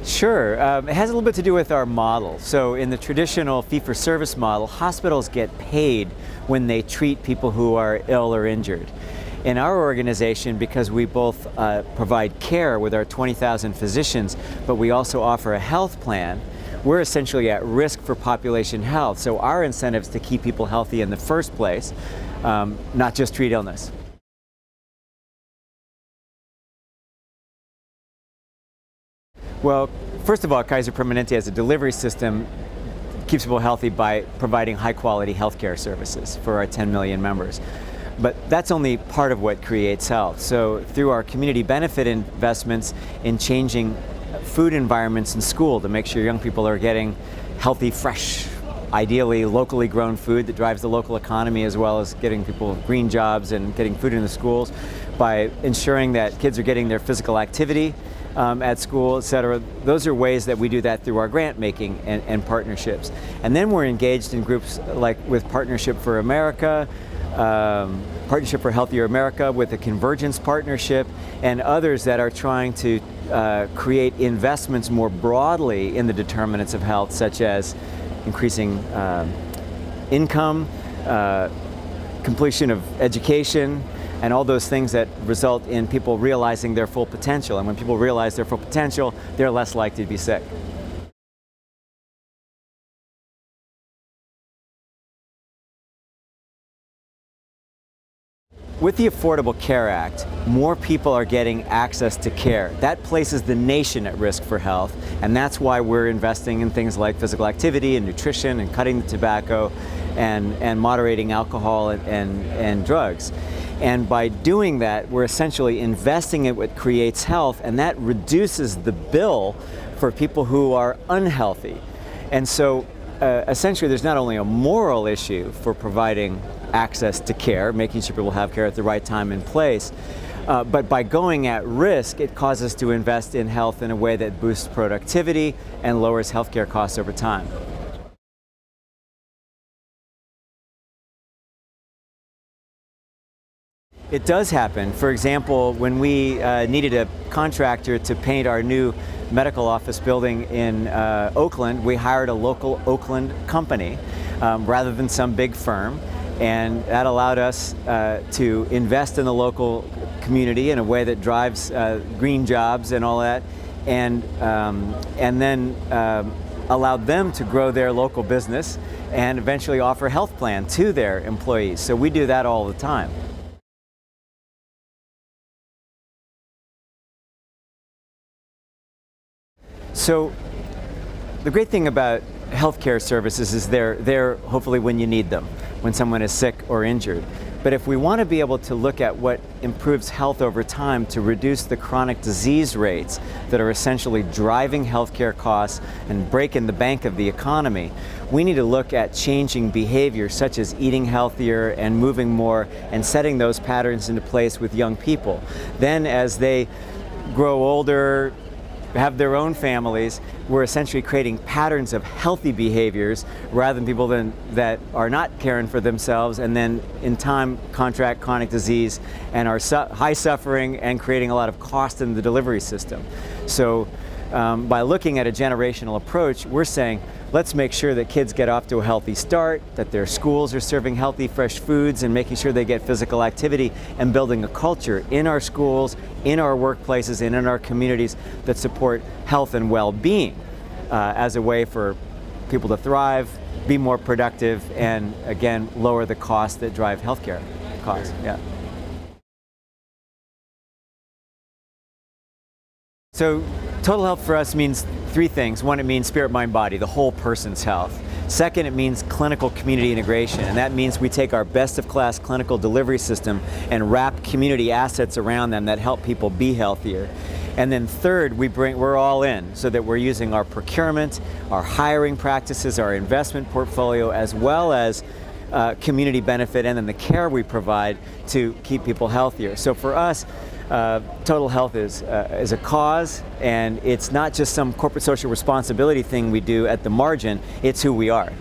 Sure. It has a little bit to do with our model. So in the traditional fee-for-service model, hospitals get paid when they treat people who are ill or injured. In our organization, because we both provide care with our 20,000 physicians, but we also offer a health plan, we're essentially at risk for population health. So our incentive is to keep people healthy in the first place, not just treat illness. Well, first of all, Kaiser Permanente as a delivery system keeps people healthy by providing high-quality healthcare services for our 10 million members. But that's only part of what creates health. So through our community benefit investments in changing food environments in school to make sure young people are getting healthy, fresh, ideally locally grown food that drives the local economy, as well as getting people green jobs and getting food in the schools, by ensuring that kids are getting their physical activity at school, etc. Those are ways that we do that through our grant making and partnerships. And then we're engaged in groups like with Partnership for America, Partnership for Healthier America, with the Convergence Partnership, and others that are trying to create investments more broadly in the determinants of health, such as increasing income, completion of education, and all those things that result in people realizing their full potential. And when people realize their full potential, they're less likely to be sick. With the Affordable Care Act, more people are getting access to care. That places the nation at risk for health, and that's why we're investing in things like physical activity and nutrition and cutting the tobacco and moderating alcohol and drugs. And by doing that, we're essentially investing in what creates health, and that reduces the bill for people who are unhealthy. And so essentially there's not only a moral issue for providing access to care, making sure people have care at the right time and place, but by going at risk, it causes us to invest in health in a way that boosts productivity and lowers healthcare costs over time. It does happen. For example, when we needed a contractor to paint our new medical office building in Oakland, we hired a local Oakland company rather than some big firm. And that allowed us to invest in the local community in a way that drives green jobs and all that, and then allowed them to grow their local business and eventually offer a health plan to their employees. So we do that all the time. So the great thing about healthcare services is they're there hopefully when you need them, when someone is sick or injured. But if we want to be able to look at what improves health over time to reduce the chronic disease rates that are essentially driving healthcare costs and breaking the bank of the economy, we need to look at changing behavior such as eating healthier and moving more and setting those patterns into place with young people. Then as they grow older, have their own families, we're essentially creating patterns of healthy behaviors rather than people that are not caring for themselves and then in time contract chronic disease and are high suffering and creating a lot of cost in the delivery system. So by looking at a generational approach, we're saying let's make sure that kids get off to a healthy start, that their schools are serving healthy, fresh foods and making sure they get physical activity, and building a culture in our schools, in our workplaces, and in our communities that support health and well-being as a way for people to thrive, be more productive, and again, lower the costs that drive healthcare costs. Yeah. So total health for us means three things. One, it means spirit, mind, body, the whole person's health. Second, it means clinical community integration, and that means we take our best-of-class clinical delivery system and wrap community assets around them that help people be healthier. And then third, we're all in, so that we're using our procurement, our hiring practices, our investment portfolio, as well as community benefit, and then the care we provide to keep people healthier. So for us, total health is a cause, and it's not just some corporate social responsibility thing we do at the margin, it's who we are.